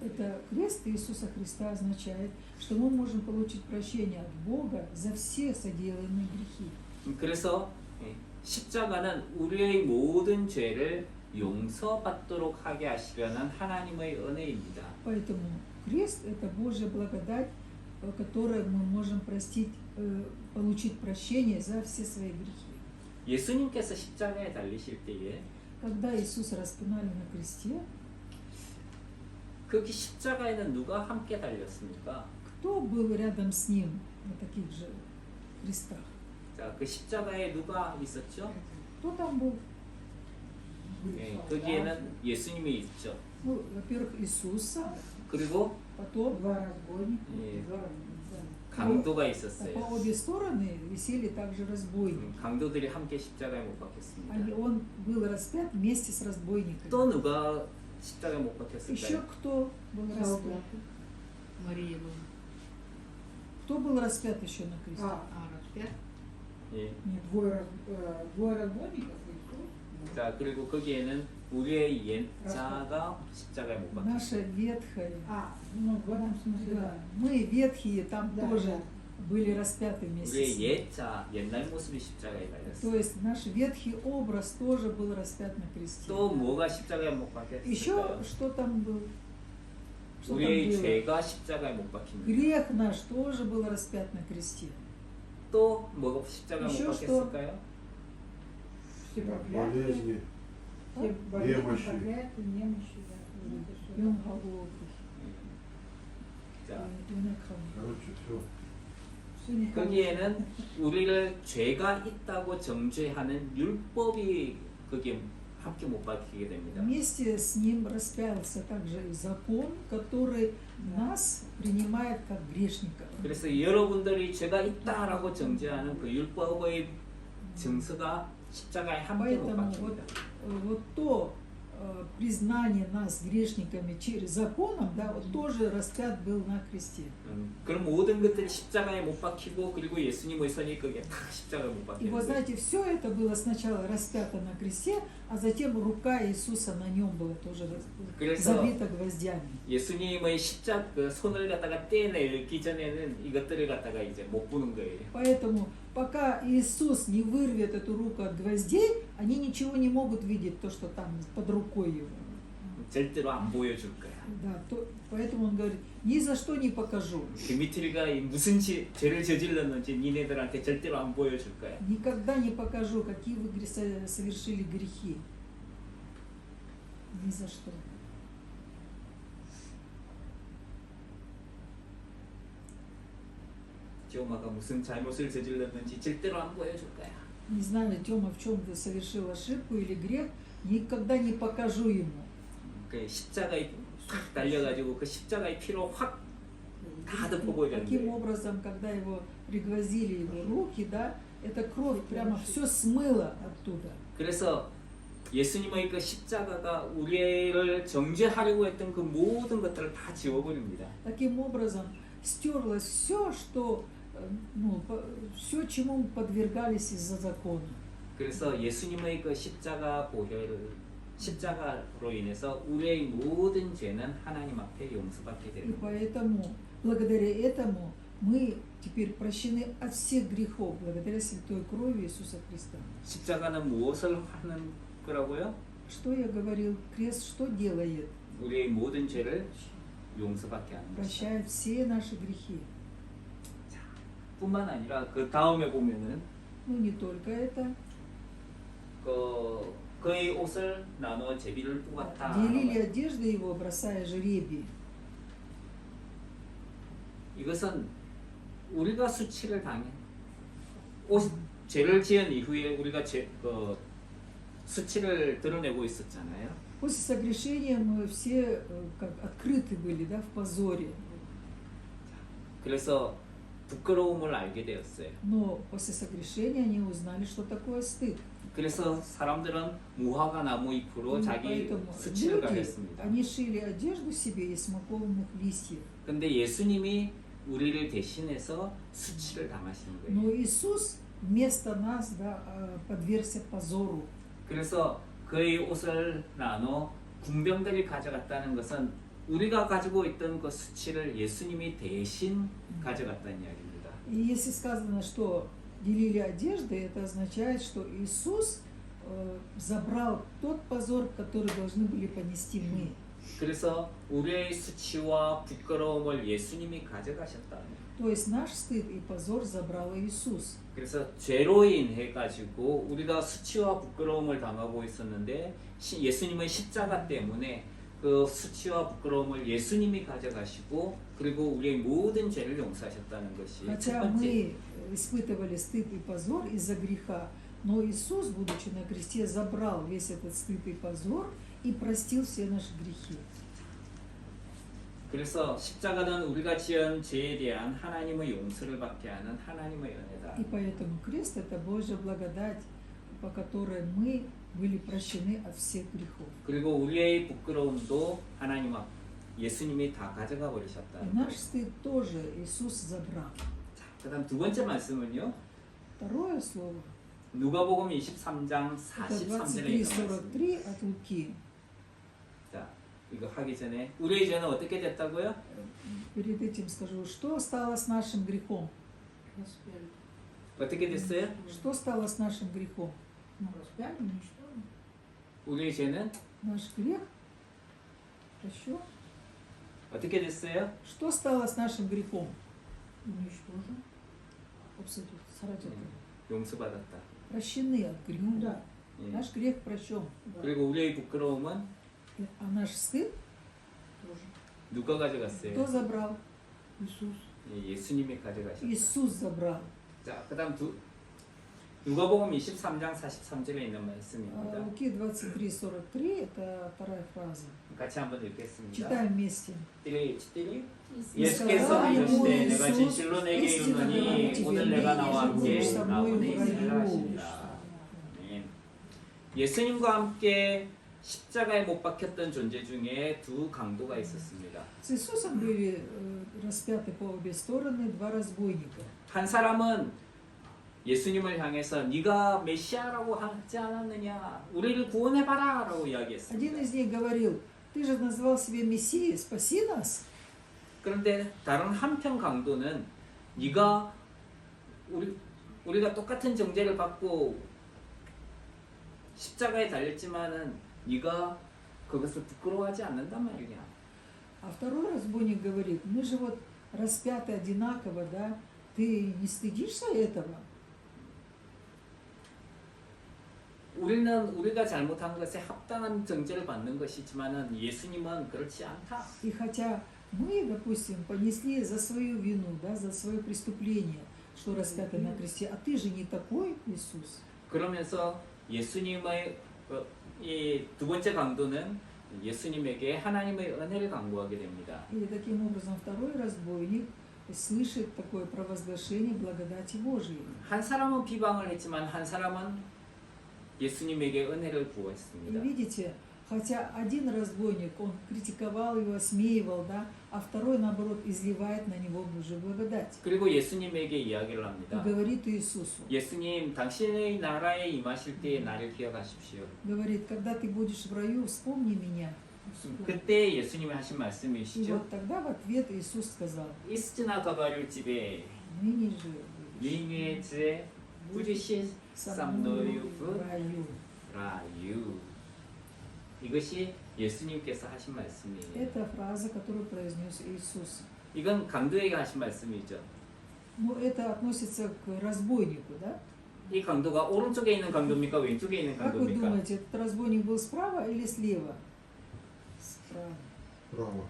это крест Иисуса Христа означает, что мы можем получить прощение от Бога за все соделанные грехи. 그래서 십자가는 우리의 모든 죄를 용서받도록 하게 하시려는 하나님의 은혜입니다. Поэтому крест это Божья благодать, которой мы можем простить, получить прощение за все свои грехи. 예수님께서 십자가에 달리실 때에 Когда Иисуса распинали на кресте, 그 십자가에는 누가 함께 달렸습니까? кто был рядом с ним на таких же крестах? 자, 그 십자가에 누가 있었죠? Кто там был? 네, 거기에는 예수님이 있죠. Ну, во-первых, Иисуса, 그리고 потом Два разбойника. 예, Да. 강도가 по 있었어요. обе стороны висели также разбойники. 강도들이 함께 십자가에 못 박혔습니다. Он был распят вместе с разбойниками. 또 누가 십자가에 못 Еще 박혔을까요? кто был распят? Солдаты. Мария была. Кто был распят еще на кресте? распят. 예. Нет. Двое разбойников и Иисус. 자, 그리고 거기에는 우리의 옛자가 십자가에 못 박혔어요. Наша ветхая. Ну, в этом смысле, Да. да. Мы ветхие там Да, тоже да. были распяты вместе с 우리의 ним. 옛자, 옛날 모습이 십자가에 То 달렸어요. есть наш ветхий образ тоже был распят на кресте. 또 뭐가 십자가에 못 Еще 박혔을까요? что там был? Что там 우리의 было? 죄가 십자가에 못 박힙니다. Грех наш тоже был распят на кресте. 또 뭐가 십자가에 못 еще 박혔을까요? Все проклятые. болезни. Все болезни, Немощи. проклятые, немощи. Да. Вот это всё. Юнголовый, 자, юнакхан. Короче, все. Всё не 거기에는 우리를 죄가 있다고 정죄하는 율법이 거기에 함께 못 박히게 됩니다. Вместе с ним распялся также и закон, который нас принимает как грешников. 그래서 여러분들이 죄가 있다라고 정죄하는 그 율법의 증서가 십자가에 함께 못 Поэтому 박힙니다. вот то признание нас грешниками через законом, да, вот тоже распят был на кресте. 그런 모든 것들이 십자가에 못 박히고 그리고 예수님의 손이 거기에 탁 십자가에 못 И 박히는 вот 거예요. знаете, все это было сначала распято на кресте, а затем рука Иисуса на нем была тоже 그래서 забита гвоздями. 예수님의 그 손을 갖다가 떼내기 전에는 이것들을 갖다가 이제 못 보는 거예요. Поэтому пока Иисус не вырвет эту руку от гвоздей, они ничего не могут видеть, то, что там под рукой его. 절대로 안 보여줄 거야. Да, поэтому он говорит, ни за что не покажу. 디미트리가 무슨 죄를 저질렀는지 니네들한테 절대로 안 보여줄 거야. Никогда не покажу, какие вы совершили грехи. Ни за что. 디오마가 무슨 잘못을 저질렀는지 절대로 안 보여줄 거야. Не знаю, Тёма, в чем ты совершил ошибку или грех, никогда не покажу ему. 그 십자가에 확 달려가지고 그 십자가의 피로 확 다 덮어보야 Таким 되는데 образом, когда его пригвоздили его руки, да, эта кровь прямо все смыла оттуда. 그래서 예수님의 그 십자가가 우리를 정죄하려고 했던 그 모든 것들을 다 지워버립니다. Таким образом, стерлось все, что, все, чему мы подвергались из-за закона. 그래서 예수님의 그 십자가로 인해서 우리의 모든 죄는 하나님 앞에 용서받게 И 되는 거예요. поэтому, благодаря этому, мы теперь прощены от всех грехов, благодаря святой крови Иисуса Христа. 십자가는 무엇을 하는 거라고요? Что я говорил? Крест что делает? 우리의 모든 죄를 용서받게 하는 것이다. Прощает все наши грехи. 뿐만 아니라 그 다음에 보면은 Ну, не только это. 그의 옷을 나누어 제비를 뽑았다. Делили одежды его, бросая жребий. 이것은 우리가 수치를 당해 죄를 지은 이후에 우리가 수치를 드러내고 있었잖아요. После согрешения мы все как открыты были, да, в позоре. 그래서 부끄러움을 알게 되었어요. Но после согрешения они узнали, что такое стыд. 그래서 사람들은 무화과 나무 잎으로 자기 Поэтому 수치를 люди, 가렸습니다. они шили одежду себе из смоковных листьев. 근데 예수님이 우리를 대신해서 수치를 당하시는 Но 거예요. Иисус вместо нас, да, подвергся позору. 그래서 그의 옷을 나눠 군병들이 가져갔다는 것은 우리가 가지고 있던 그 수치를 예수님이 대신 가져갔다는 이야기입니다. И если сказано, что делили одежды, это означает, что Иисус забрал тот позор, который должны были понести мы. 그래서 우리의 수치와 부끄러움을 예수님이 가져가셨다. То есть наш стыд и позор забрал Иисус. 그래서 죄로 인해 가지고 우리가 수치와 부끄러움을 당하고 있었는데 예수님은 십자가 때문에 그 수치와 부끄러움을 예수님이 가져가시고 그리고 우리의 모든 죄를 용서하셨다는 것이 첫 Хотя 번째. мы испытывали стыд и позор из-за греха, но Иисус, будучи на кресте, забрал весь этот стыд и позор и простил все наши грехи. 그래서 십자가는 우리가 지은 죄에 대한 하나님의 용서를 받게 하는 하나님의 은혜다. И поэтому крест – это Божья благодать, по которой мы были прощены от всех грехов. 그리고 우리의 부끄러움도 하나님 앞 예수님이 다 가져가 И 버리셨다는 наш 거예요. стыд тоже Иисус забрал. 자, 그다음 두 번째 말씀은요. Второе слово 누가복음 23장 – это 43절에 있는 말씀. 23:43 от Луки. 자, 이거 하기 전에 우리의 죄는 어떻게 됐다고요? Перед этим скажу, что стало с нашим грехом? Распяли. 어떻게 됐어요? Что стало с нашим грехом? Ну, распяли, ничто. 우리의 죄는 Наш грех прощен. 어떻게 됐어요? Что стало с нашим грехом? Уничтожен. Абсолютно. Сараджата. 용서받았다. Прощены от греха. Ну да. 예. Наш грех прощен. Да. 그리고 우리의 부끄러움은 А наш стыд Тоже. 누가 가져갔어요? кто забрал? Иисус. 예, 예수님이 가져가셨다. Иисус забрал. 자, 그다음 누가복음 23장 43절에 있는 А 말씀입니다. Луки 23:43 это вторая фраза. 같이 한번 읽겠습니다. Читаем вместе. 띠리 И 예수께서 сказал ему 이르시되 내가 Иисус, 진실로 내게 истинно говорю 이르노니 тебе, 오늘 내가 ныне 나와 же 함께 будешь со мною 나오니 в раю. 하시리라. 아멘. 예수님과 함께 십자가에 못 박혔던 존재 중에 두 강도가 있었습니다. С Иисусом были распяты по обе стороны два разбойника. 한 사람은 예수님을 향해서 네가 메시아라고 하지 않았느냐? 우리를 구원해봐라라고 Один 이야기했습니다. из них говорил: ты же назвал себя Мессией, спаси нас. 그런데 다른 한편 강도는 네가 우리가 똑같은 정죄를 받고 십자가에 달렸지만은 네가 그것을 부끄러워하지 않는단 말이냐. А второй разбойник говорит: мы же вот распяты одинаково, да? Ты не стыдишься этого? 우리가 잘못한 것에 합당한 정죄를 받는 것이지만은 예수님은 그렇지 않다. И хотя мы, допустим, понесли за свою вину, да, за свое преступление, что распяты на кресте, а ты же не такой, Иисус. 그러면서 예수님의 이 두 번째 강도는 예수님에게 하나님의 은혜를 강구하게 됩니다. И таким образом второй разбойник слышит такое провозглашение благодати Божией. 한 사람은 비방을 했지만 한 사람은 예수님에게 은혜를 И 구했습니다. видите, хотя один разбойник, он критиковал его, осмеивал, да, а второй, наоборот, изливает на него Божью благодать. 그리고 예수님에게 이야기를 И 합니다. говорит Иисусу, 예수님, 당신의 나라에 임하실 때에 나를 기억하십시오. говорит: когда ты будешь в раю, вспомни меня. 그때 예수님이 하신 И 말씀이시죠. вот тогда в ответ Иисус сказал: 이스티나 가바를 집에 ныне же будешь 링의 제 부지신 со мною в 쌈노유 раю. 라유. 이것이 예수님께서 하신 말씀이에요. Это фраза, которую произнес Иисус. 이건 강도에게 하신 말씀이죠. Но это относится к разбойнику, да? 이 강도가 오른쪽에 있는 강도입니까? 왼쪽에 있는 Как вы 강도입니까? думаете, этот разбойник был справа или слева? Справа. Право.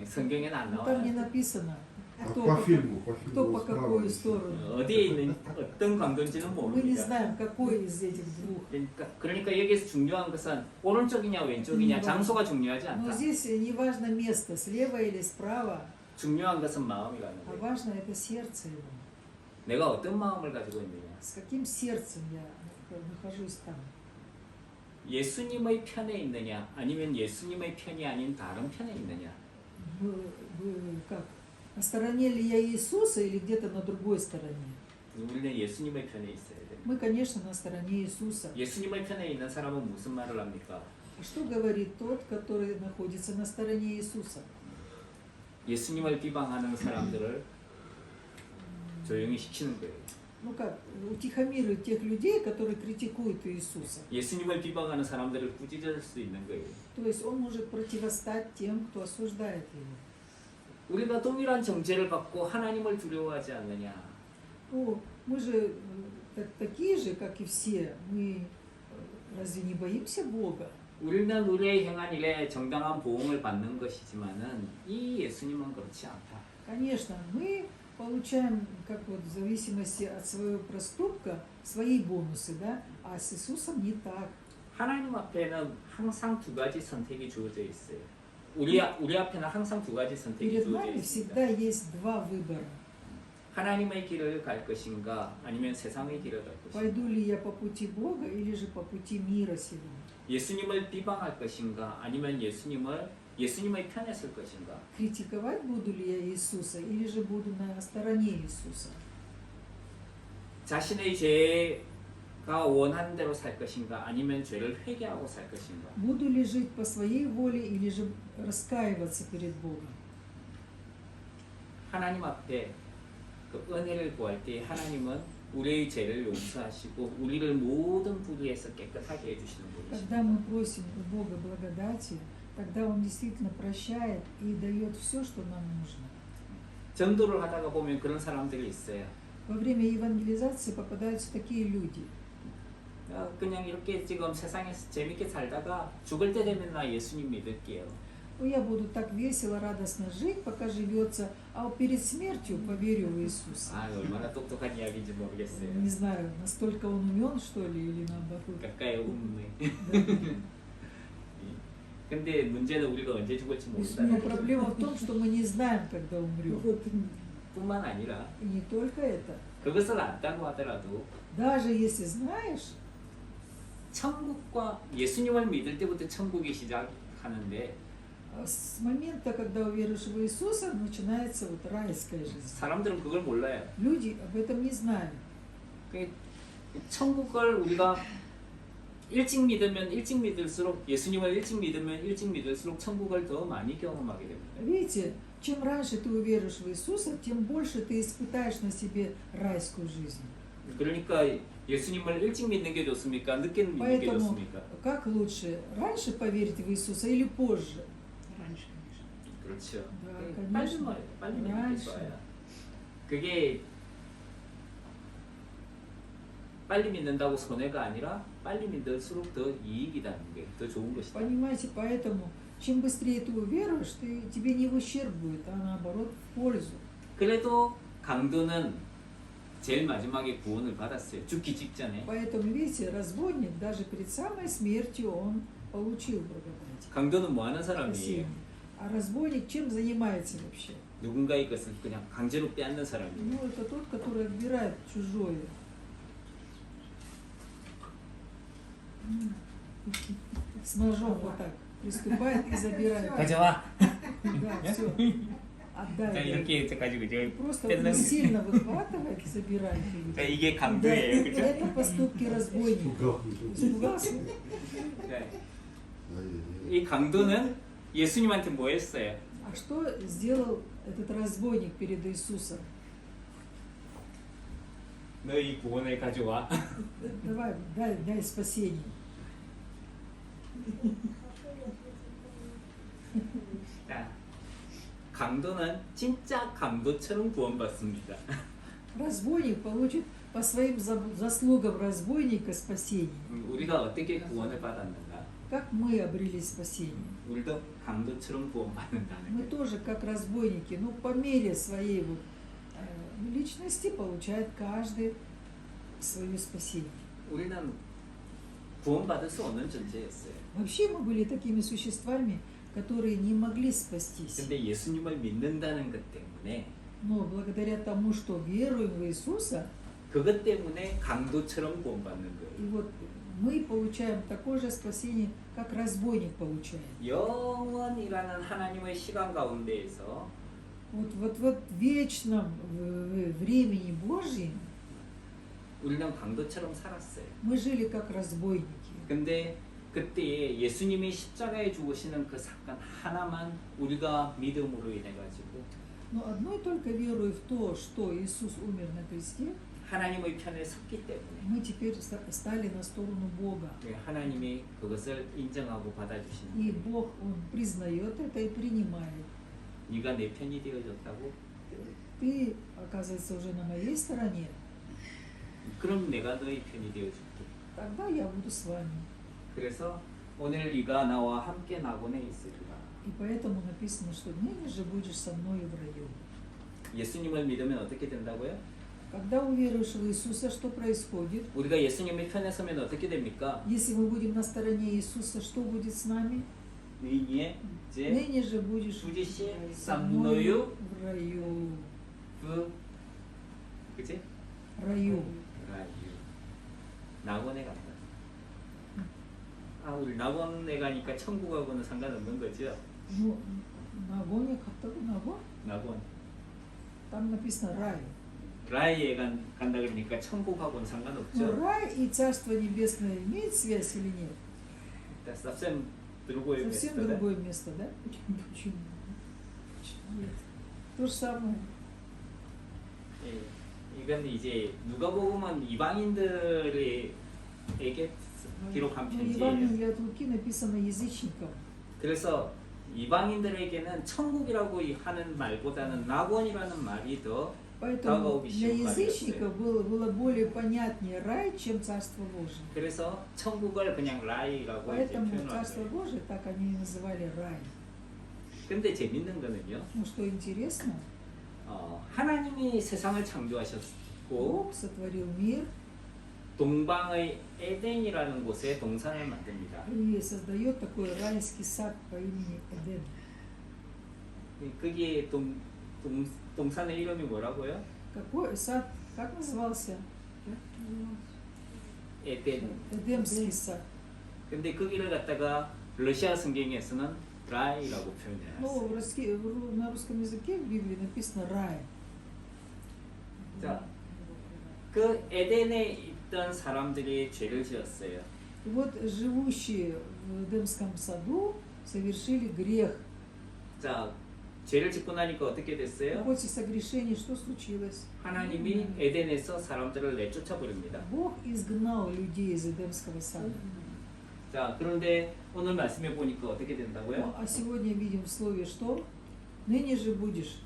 성경에는 안 Ну, там не 나와요. написано, Как кто по по, фильму. кто по какую сторону. 어디에 있는 어떤 강도인지는 Мы не 모릅니다. знаем, какой из этих двух. 그러니까 여기서 중요한 것은 오른쪽이냐 왼쪽이냐 장소가 중요하지 Но 않다. здесь не важно место, слева или справа, 중요한 것은 마음이 가는 а 거예요. важно это сердце его. 내가 어떤 마음을 가지고 있느냐. С каким сердцем я нахожусь там? 예수님의 편에 있느냐 아니면 예수님의 편이 아닌 다른 편에 있느냐. Как? На стороне ли я Иисуса или где-то на другой стороне? 우리는 예수님의 편에 있어야 돼. Мы, конечно, на стороне Иисуса. 예수님의 편에 있는 사람은 무슨 말을 합니까? А что говорит тот, который находится на стороне Иисуса? 예수님을 비방하는 사람들을 조용히 시키는 거예요. Ну как, утихомирует тех людей, которые критикуют Иисуса. 예수님을 비방하는 사람들을 꾸짖을 수 있는 거예요. То есть он может противостать тем, кто осуждает его. 우리가 동일한 정죄를 받고 하나님을 두려워하지 않느냐? Ну, мы же такие же, как и все. Мы разве не боимся Бога? 우리는 우리의 행한 일에 정당한 보응을 받는 것이지만은 이 예수님은 그렇지 않다. Конечно, мы получаем, как вот в зависимости от своего проступка, свои бонусы, да? А с Иисусом не так. 하나님 앞에는 항상 두 가지 선택이 주어져 있어요. 우리 앞에는 항상 두 가지 선택이 Перед 주어져 нами 있습니다. всегда есть два выбора. 하나님의 길을 갈 것인가 아니면 세상의 길을 갈 것인가. Пойду ли я по пути Бога или же по пути мира сего? 예수님을 비방할 것인가 아니면 예수님의 편에 설 것인가. Критиковать буду ли я Иисуса или же буду на стороне Иисуса? 자신의 죄가 원하는 대로 살 것인가 아니면 죄를 회개하고 살 것인가. Буду ли жить по своей воле или же раскаиваться перед Богом? 하나님 앞에 그 은혜를 구할 때 하나님은 우리의 죄를 용서하시고 우리를 모든 불의에서 깨끗하게 해주시는 분이십니다. Когда мы просим у Бога благодати, тогда Он действительно прощает и дает все, что нам нужно. 전도를 하다가 보면 그런 사람들이 있어요. Во время евангелизации попадаются такие люди. 그냥 이렇게 지금 세상에서 재밌게 살다가 죽을 때 되면 나 예수님 믿을게요. Ну, я буду так весело, радостно жить, пока живется, а вот перед смертью поверю в Иисуса. 아 얼마나 똑똑한 이야기인지 모르겠어요. Не знаю, настолько он умен, что ли, или наоборот. 가까이 웃네. Да. 근데 문제는 우리가 언제 죽을지 То есть, 모른다는 но проблема в том, что мы не знаем, когда умрем. 뿐만 아니라 И не только это. 그것을 안다고 하더라도 Даже если знаешь, 천국과 예수님을 믿을 때부터 천국이 시작하는데 с момента, когда уверуешь в Иисуса, начинается вот райская жизнь. 사람들은 그걸 몰라요. Люди об этом не знают. 그 천국을 우리가 일찍 믿으면 일찍 믿을수록 예수님을 일찍 믿으면 일찍 믿을수록 천국을 더 많이 경험하게 됩니다. Видите, чем раньше ты уверуешь в Иисуса, тем больше ты испытаешь на себе райскую жизнь. 그러니까 예수님을 일찍 믿는 게 좋습니까? 늦게 믿는 게 Поэтому 좋습니까? как лучше, раньше поверить в Иисуса или позже? раньше, конечно. 그렇죠. Да, 빨리 конечно. 말해요. 빨리 믿는 게 раньше. 좋아요. 그게 빨리 믿는다고 손해가 아니라 빨리 믿을수록 더 이익이라는 게 더 좋은 것이다. Понимаете, поэтому чем быстрее ты уверуешь, тебе не в ущерб будет, а наоборот в пользу. 그래도 강도는 제일 마지막에 구원을 받았어요. 죽기 직전에. Поэтому, видите, разбойник даже перед самой смертью он получил благодать. 강도는 뭐 하는 사람이에요? Спасение. А разбойник чем занимается вообще? 누군가의 것을 그냥 강제로 빼앗는 사람이에요. Ну, это тот, который отбирает чужое. С ножом вот так приступает и забирает. 가져와. Да, все. 자, Отдай. 이렇게 해가지고 이제 Просто 뺏는 он сильно выхватывает и забирает. 자, 이게 Да, 강도예요, 그죠? это поступки разбойника. Испугался? 네. 이 강도는 예수님한테 뭐 했어요? А что сделал этот разбойник перед Иисусом? 너 이 구원을 가져와. Давай, дай спасение. 자, 강도는 진짜 강도처럼 구원받습니다. Разбойник получит по своим заслугам разбойника спасение. 우리가 어떻게 구원을 받았는가? Как мы обрели спасение? 우리도 강도처럼 구원받는다는 Мы 거예요. тоже как разбойники, но по мере своей вот, личности получает каждый свое спасение. 우리는 구원받을 수 없는 존재였어요. Вообще мы были такими существами, которые не могли спастись. 근데 예수님을 믿는다는 것 때문에 Но благодаря тому, что веруем в Иисуса, 그것 때문에 강도처럼 구원받는 и 거예요. вот мы получаем такое же спасение, как разбойник получает. 영원이라는 하나님의 시간 가운데에서 Вот в вечном времени Божьем 우리는 강도처럼 살았어요. мы жили как разбойники. 근데 그때 예수님이 십자가에 죽으시는 그 사건 하나만 우리가 믿음으로 인해 가지고 Но одной только верой в то, что Иисус умер на кресте, 하나님의 편에 섰기 때문에 мы теперь стали на сторону Бога. 하나님이 그것을 인정하고 받아주시는 И 거예요. Бог, Он признает это и принимает. 네가 내 편이 되어졌다고? Ты, оказывается, уже на моей стороне, 그럼 내가 너의 편이 되어줄게. тогда я буду с вами. 그래서 오늘 네가 나와 함께 낙원에 있으리라. И поэтому написано, что ныне же будешь со мною в раю. 예수님을 믿으면 어떻게 된다고요? Когда уверуешь в Иисуса, что происходит? 우리가 예수님의 편에 서면 어떻게 됩니까? Если мы будем на стороне Иисуса, что будет с нами? 너희의 이제 Ныне же будешь 부지시 со 쌈노유 мною в раю. 그 그지? Раю. 라유 낙원에 간다. 아 우리 낙원에 가니까 천국하고는 상관없는 거죠? Ну, на Гоне, как-то на Гон? 낙원. Там написано рай. 라이에 간다 그러니까 천국하고는 Но 상관없죠? рай и Царство Небесное имеют связь или нет? Это совсем другое Совсем место, да? другое место, да? Почему? Нет. То же самое. 예, 이건 이제 누가복음은 이방인들에게 기록한 Ну, 편지예요. Евангелие от Луки написано язычникам. 그래서 이방인들에게는 천국이라고 하는 말보다는 낙원이라는 말이 더 Поэтому 다가오기 для 쉬운 язычников было более понятнее рай, чем Царство Божие. 그래서 천국을 그냥 라이라고 이제 Поэтому 표현을 Царство 해요. Божие так они и называли рай. 근데 재밌는 거는요. Ну что интересно, 하나님이 세상을 창조하셨고 Бог сотворил мир 동방의 에덴이라는 곳에 동산을 만듭니다. и создает такой райский сад по имени Эдем. 거기에 동산의 이름이 뭐라고요? Какой сад, как назывался? 에덴. Эдемский сад. 근데 거기를 갖다가 러시아 성경에서는 라이라고 표현해요. Ну, на русском языке в Библии написано рай. 자, 그 에덴에 있던 사람들이 죄를 지었어요. И вот живущие в Эдемском саду совершили грех. 자, 죄를 짓고 나니까 어떻게 И 됐어요? после согрешения что случилось? 하나님이 에덴에서 사람들을 내쫓아 버립니다. Бог изгнал людей из Эдемского сада. 자, 그런데 오늘 말씀해 보니까 어떻게 Ну, 된다고요? а сегодня видим в слове, что ныне же будешь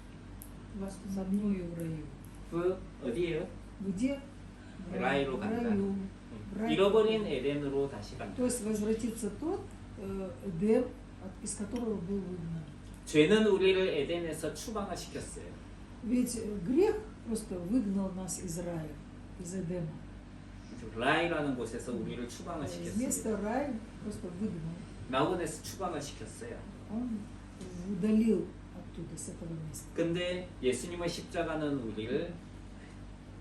со мною в раю. 그 어디예요? Где? В раю в 간다. раю. В рай. 잃어버린 에덴으로 다시 간다. То есть возвратится тот Эдем, из которого был выгнан. 죄는 우리를 에덴에서 추방을 시켰어요. Ведь грех просто выгнал нас из рая, из Эдема. 라이라는 곳에서 우리를 추방을 Вместо 시켰어요. рая просто выгнал. 낙원에서 추방을 시켰어요. Он удалил оттуда, с этого места. 근데 예수님의 십자가는 우리를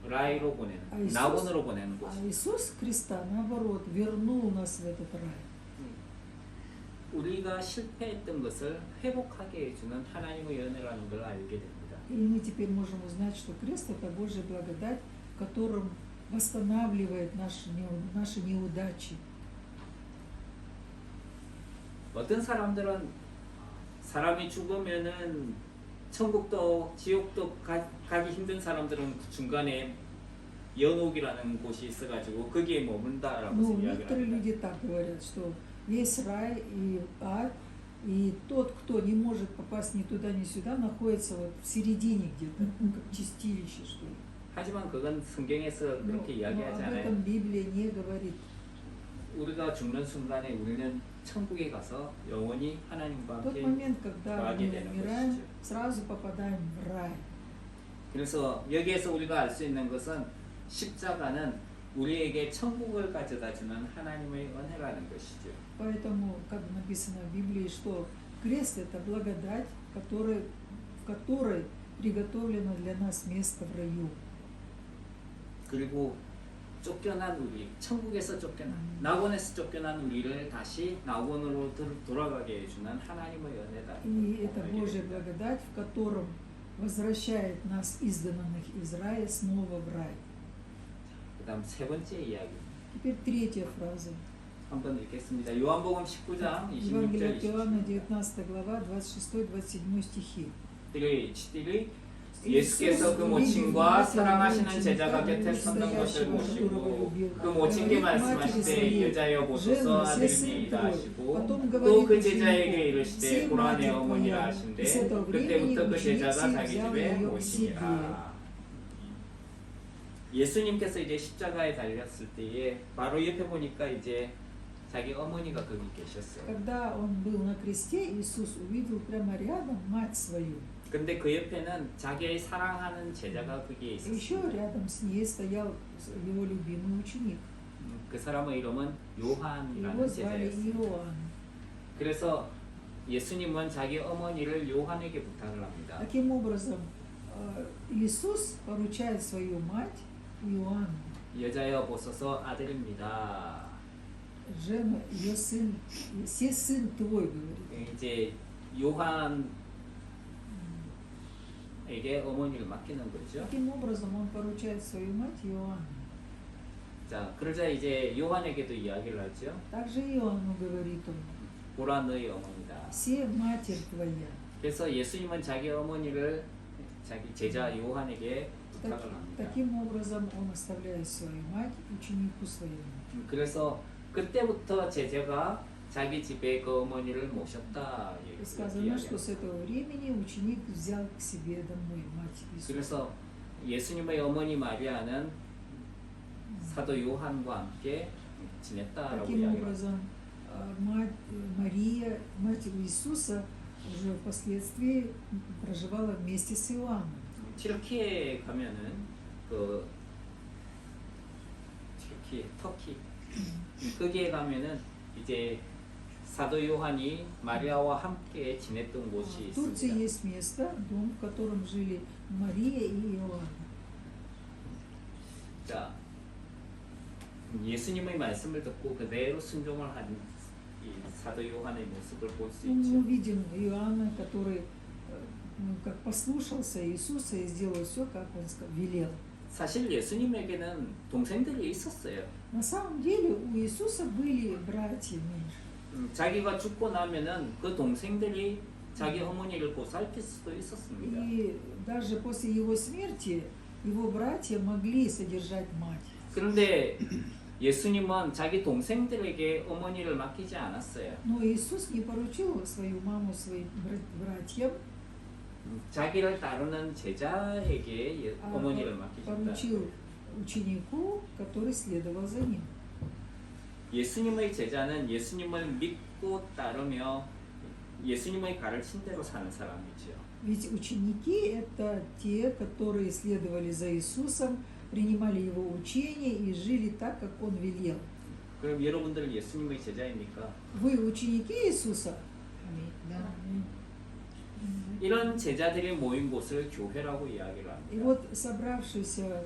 라이로 보내는, 아, 예수- 낙원으로 보내는 А 곳이에요. Иисус Христа, наоборот, вернул нас в этот рай. 우리가 실패했던 것을 회복하게 해주는 하나님의 은혜라는 걸 알게 됩니다. И мы теперь можем узнать, что крест – это Божья благодать, которым восстанавливает наши неудачи. 어떤 사람들은 사람이 죽으면은 천국도 지옥도 가기 힘든 사람들은 그 중간에 연옥이라는 곳이 있어가지고 거기에 머문다라고 Ну, 이야기를 некоторые 합니다. люди так говорят, что есть рай и ад, и тот, кто не может попасть ни туда, ни сюда, находится вот в середине где-то, как чистилище, что ли. 하지만 그건 성경에서 Но 그렇게 이야기하지 об 않아요. этом Библия не говорит. 우리가 죽는 순간에 우리는 천국에 가서 영원히 하나님과 В тот 함께 момент, когда 거하게 мы 되는 умираем, 것이죠. сразу попадаем в рай. 그래서 여기에서 우리가 알 수 있는 것은 십자가는 우리에게 천국을 가져다 주는 하나님의 은혜라는 것이죠. Поэтому, как написано в Библии, что крест – это благодать, в которой приготовлено для нас место в раю. 그리고 쫓겨난 우리, 천국에서 쫓겨난, 낙원에서 쫓겨난 우리를 다시 낙원으로 돌아가게 해주는 하나님의 은혜다. И это Божья благодать, в котором возвращает нас, изгнанных из рая, снова в рай. 그 다음 세 번째 이야기. Теперь третья фраза. 한번 읽겠습니다. 요한복음 19장 26절 Евангелие от 27절. Иоанна, 19 глава, 26-27 стихи. 7. 예수께서 그 모친과 사랑하시는 제자가 곁에 섰는 것을 보시고 그 모친께 말씀하시되 여자여 보소서 아들이니이다 하시고 또 그 제자에게 이르시되 보라 내 어머니라 하신대 그때부터 그 제자가 자기 집에 오시니라. 예수님께서 이제 십자가에 달렸을 때에 바로 옆에 보니까 이제 자기 어머니가 거기 계셨어요. Когда он был на кресте, Иисус увидел прямо рядом мать свою. 근데 그 옆에는 자기의 사랑하는 제자가 거기에 Еще 있었어요. рядом с ней стоял его любимый ученик. 그 사람의 이름은 Его 요한이라는 звали 제자였어요. Иоанн. 그래서 예수님은 자기 어머니를 요한에게 부탁을 합니다. Таким образом, Иисус поручает свою мать Иоанну. 여자여 보소서 아들입니다. Жена, ее сын, все сын твой, говорит. 이제 요한에게 어머니를 맡기는 거죠. Таким образом, он поручает свою мать Иоанну. 자, 그러자 이제 요한에게도 이야기를 하죠. Также Иоанну говорит он, 보라 너희 어머니다. все матерь твоя. 그래서 예수님은 자기 어머니를 자기 제자 요한에게 부탁을 합니다. Таким образом, он оставляет свою мать ученику своему. 그래서 그때부터 제자가 자기 집에 그 어머니를 모셨다. И 이렇게 сказано, что 이야기합니다. с этого времени ученик взял к себе домой мать Иисуса. 그래서 예수님의 어머니 마리아는 사도 요한과 함께 지냈다라고 Таким 이야기합니다. образом, мать Мария, мать Иисуса, уже впоследствии проживала вместе с Иоанном. 튀르키에 가면은 그 튀르키, 터키 거기에 가면은 이제 사도 요한이 마리아와 함께 지냈던 곳이 В Турции 있습니다. есть место, дом, в котором жили Мария и Иоанн. 자, 예수님의 말씀을 듣고 그대로 순종을 한 이 사도 요한의 모습을 볼 수 Мы 있죠. видим Иоанна, который как послушался Иисуса и сделал все, как он велел. 사실 예수님에게는 동생들이 있었어요. На самом деле у Иисуса были братья меньше. 자기가 죽고 나면은 그 동생들이 자기 어머니를 보살필 수도 있었습니다. И даже после его смерти его братья могли содержать мать. 그런데 예수님은 자기 동생들에게 어머니를 맡기지 않았어요. Но Иисус не поручил свою маму своим братьям, 자기를 따르는 제자에게 а 어머니를 맡기셨다. поручил ученику, который следовал за ним. 예수님의 제자는 예수님을 믿고 따르며 예수님의 가르친 대로 사는 사람이죠. Ведь ученики – это те, которые следовали за Иисусом, принимали Его учение и жили так, как Он велел. 그럼 여러분들 예수님의 제자입니까? Вы ученики Иисуса? Аминь. Да. 이런 제자들이 모인 곳을 교회라고 이야기를 И 합니다. вот собравшиеся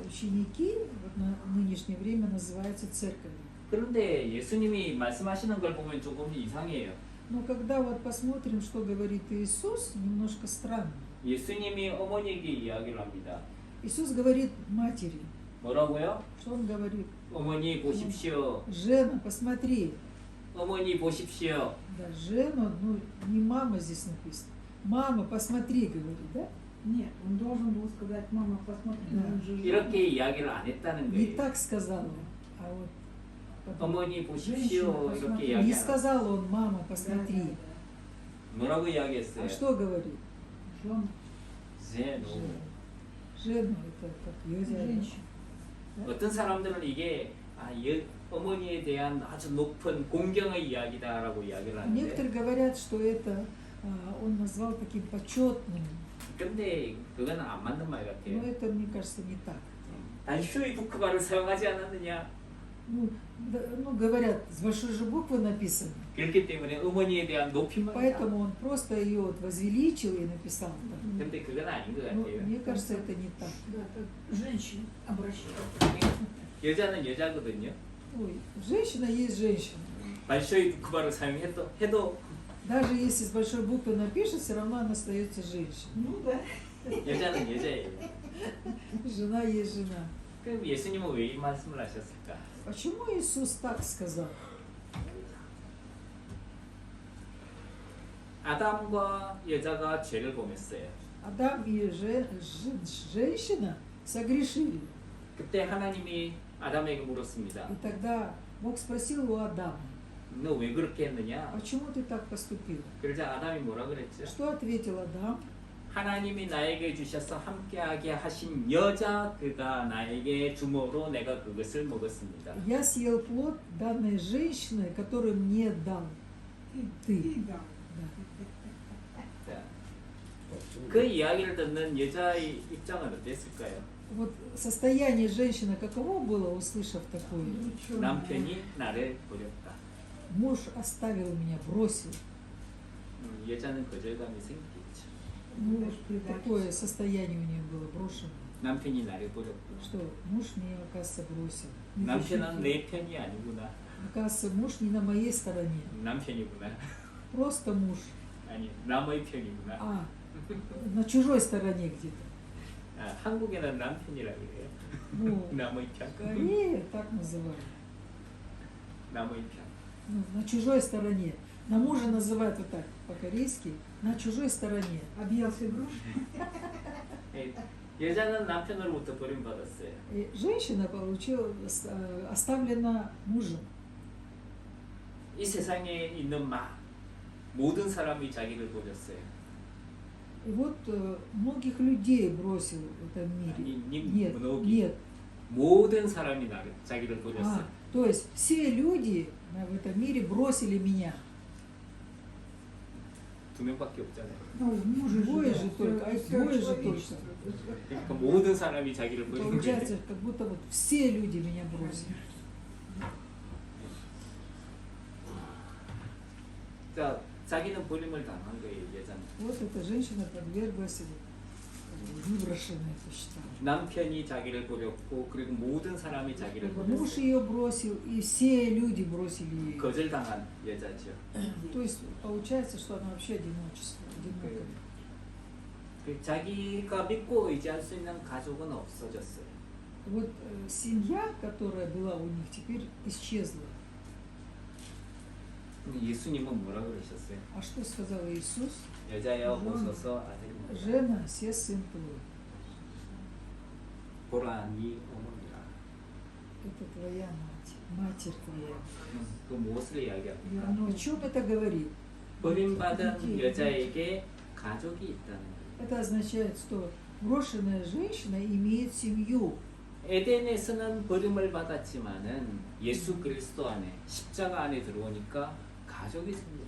ученики вот на нынешнее время называются церковью. 그런데 예수님이 말씀하시는 걸 보면 조금 이상해요. Но когда вот посмотрим, что говорит Иисус, немножко странно. 예수님이 어머니에게 이야기를 합니다. Иисус говорит матери. 뭐라고요? Что Он говорит? 어머니 보십시오. Жена, посмотри. 어머니 보십시오. Да, Жена, ну не мама здесь написано. Мама, посмотри, говорит, да? Нет, он должен был сказать, мама, посмотри, Да. он же 이렇게 이야기를 안 했다는 Не 거예요. так сказал он, а вот потом. 어머니 보십시오. женщина, 이렇게 Не 이야기 안 сказал он, мама, посмотри. 뭐라고 А 이야기했어요? что говорит? жен, 제노. Жена, это как 여자. женщина. 어떤 사람들은 이게 어머니에 대한 아주 높은 공경의 이야기다라고 이야기를 하는데 Некоторые говорят, что это он назвал таким почетным. 근데 그건 안 맞는 말 Но 같아요. это, мне кажется, не так. 단슈이 부크바를 사용하지 않았느냐? Ну, говорят, с большой же буквы написано. 그렇기 때문에 어머니에 대한 높임을 Поэтому он просто ее вот возвеличил и написал там. 근데 그건 아닌 것 Ну, 같아요. мне кажется, это не так. Да, как женщин обращается. 여자는 여자거든요. Ой, женщина есть женщина. 단슈이 부크바를 사용해도 Даже если с большой буквы напишет, все равно она остается женщиной. Ну да. 여자는 여자예요. Жена есть жена. 그럼 예수님은 왜 이 말씀을 하셨을까? Почему Иисус так сказал? 아담과 여자가 죄를 범했어요. Адам и женщина согрешили. 그때 하나님이 아담에게 물었습니다. И тогда Бог спросил у Адама, 너 왜 그렇게 했느냐? почему ты так поступил? 그러자 아담이 뭐라 그랬죠? Что ответил Адам? 하나님이 나에게 주셔서 함께하게 하신 여자 그가 나에게 주므로 내가 그것을 먹었습니다. Я съел плод данной женщины, которую мне дал ты. Да. Да. 자, 그 이야기를 듣는 여자의 입장은 어땠을까요? Вот состояние женщины каково было, услышав такое? Удручённая. 남편이 나를 버렸다. Муж оставил меня, бросил. 여자는 거절감이 생기겠죠. Ну, Даже предательство. такое состояние у нее было брошено, 남편이 나를 버렸구나. что муж меня, оказывается, бросил. Не 남편은 защитил. 내 편이 아니구나. Оказывается, муж не на моей стороне, 남편이구나. просто муж, 아니 남의 편이구나. а на чужой стороне где-то. 아, 한국에는 남편이라 그래요. Ну, 남의 편. в Корее так называют. 남의 편. Ну, на чужой стороне. На мужа называют вот так по-корейски, на чужой стороне. Объелся груш. 예, 여자는 남편으로부터 버림받았어요. И женщина получила, оставлена мужем. 이 세상에 있는 모든 사람이 자기를 버렸어요. И вот многих людей бросил в этом мире. 아니, Нет, многие. нет. 모든 사람이 자기를 버렸어요. А, то есть все люди в этом мире бросили меня. 두 명밖에 없잖아요. Ну, мужа Двое да, же всё- только, а всё двое же человечество. 그러니까 모든 사람이 자기를 버린 거예요. Получается, как будто вот все люди меня бросили. 그러니까 자기는 버림을 당한 거예요, 여자는. Вот эта женщина подверглась выброшенной, это считаю. 남편이 자기를 버렸고 그리고 모든 사람이 자기를 Муж 버렸어요. ее бросил, и все люди бросили ее. 거절당한 여자죠. То есть получается, что она вообще одиночество, одинокая. 그 자기가 믿고 의지할 수 있는 가족은 없어졌어요. Вот семья, которая была у них, теперь исчезла. 근데 예수님은 뭐라 그러셨어요? А что сказал Иисус? 여자여 오소서 아들이 Жена, все сын твой. 보라 네 어머니라. Это твоя мать, матерь твоя. 그 무엇을 이야기합니까? Вернулся. О чем это говорит? 버림받은 여자에게 가족이 있다는 거예요. Это означает, что брошенная женщина имеет семью. 에덴에서는 버림을 받았지만은 예수 그리스도 안에 십자가 안에 들어오니까 가족이 생겼다.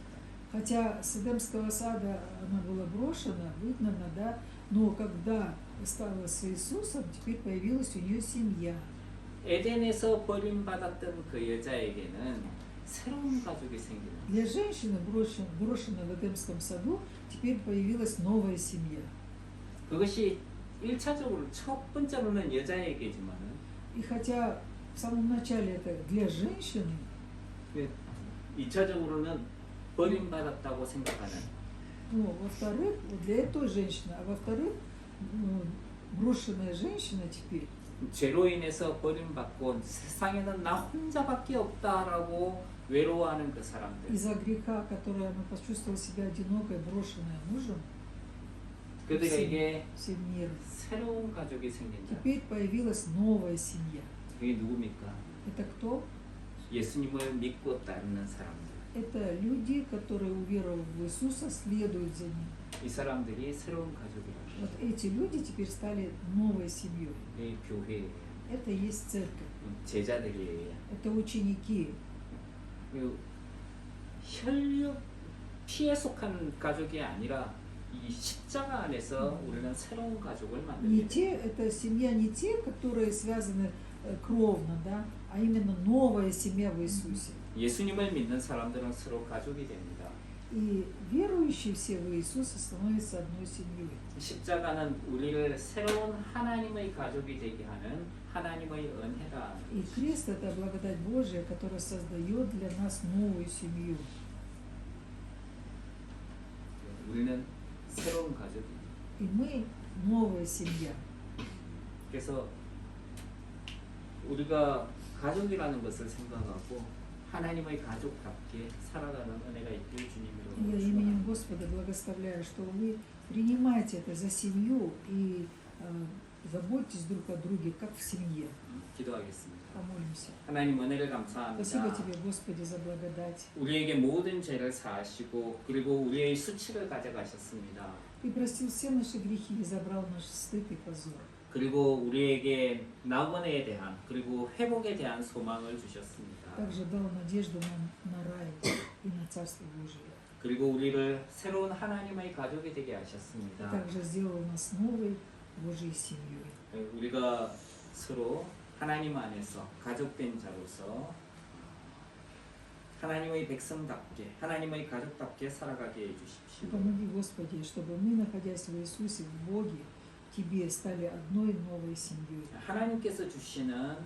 Хотя с Эдемского сада она была брошена, выгнана, да, но когда стала с Иисусом, теперь появилась у нее семья. 에덴에서 버림받았던 그 여자에게는 새로운 가족이 생기는 거예요. Для женщины, брошенной в Эдемском саду, теперь появилась новая семья. 그것이 1차적으로 첫 번째로는 여자에게지만은 И хотя в самом начале это для женщины, 2차적으로는 버림받았다고 생각하는 ну, во-вторых, вот для той женщины, а во-вторых, ну, брошенная женщина теперь, 죄로 인해서 버림받고 세상에는 나 혼자밖에 없다라고 외로워하는 그 사람들. из-за греха, которой она почувствовала себя одинокой, брошенная мужем, 그들에게 всем миром, 새로운 가족이 생긴다. теперь появилась новая семья. 그게 누굽니까? Это кто? 예수님을 믿고 따르는 사람들. Это люди, которые, уверовав в Иисуса, следуют за Ним. 이 사람들이 새로운 가족이라고. Вот эти люди теперь стали новой семьей. 이 교회예요. Это и есть церковь. 제자들이에요. Это ученики. 그 혈육 피에 속한 가족이 아니라 이 십자가 안에서 우리는 새로운 가족을 Не 만듭니다. те, это семья не те, которые связаны кровно, да, а именно новая семья в Иисусе. 예수님을 믿는 사람들은 서로 가족이 됩니다. И верующие все в Иисуса становятся одной семьей. 십자가는 우리를 새로운 하나님의 가족이 되게 하는 하나님의 은혜라. И крест – это благодать Божия, которая создает для нас новую семью. 우리는 새로운 가족입니다. И мы новая семья. 그래서 우리가 가족이라는 것을 생각하고 하나님의 가족답게 살아가는 은혜가 있길 Я 주님으로 именем 축원합니다. Господа благословляю, что вы принимаете это за семью и заботьтесь друг о друге, как в семье. 기도하겠습니다. Помолимся. 하나님 은혜를 Спасибо 감사합니다. Тебе, Господи, за благодать. 우리에게 모든 죄를 사하시고 그리고 우리의 수치를 가져가셨습니다. Ты простил все наши грехи и забрал наш стыд и позор. 그리고 우리에게 남은에 대한 그리고 회복에 대한 소망을 주셨습니다. Также дал надежду нам на рай и на Царство Божие. 그리고 우리를 새로운 하나님의 가족이 되게 И 하셨습니다. также сделал нас новой Божьей семьей. 우리가 서로 하나님 안에서 가족된 자로서 하나님의 백성답게 하나님의 가족답게 살아가게 И 해주십시오. помоги, Господи, чтобы мы, находясь в Иисусе, в Боге, Тебе стали одной новой семьей. 하나님께서 주시는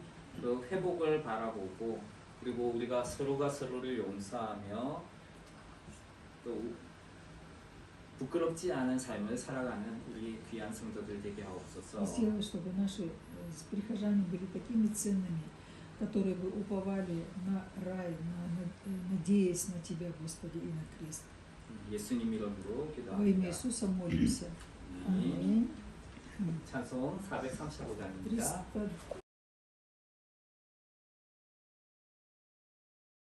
그 회복을 바라보고 그리고 우리가 서로가 서로를 용서하며 또 부끄럽지 않은 삶을 살아가는 우리 귀한 성도들 되게 И 하옵소서. сделай, чтобы наши прихожане были такими ценными, которые бы уповали на рай, надеясь на Тебя, Господи, и на крест. 예수님 이름으로 Во имя 기도합니다. Иисуса молимся. 아멘. Аминь. 찬송 435장입니다.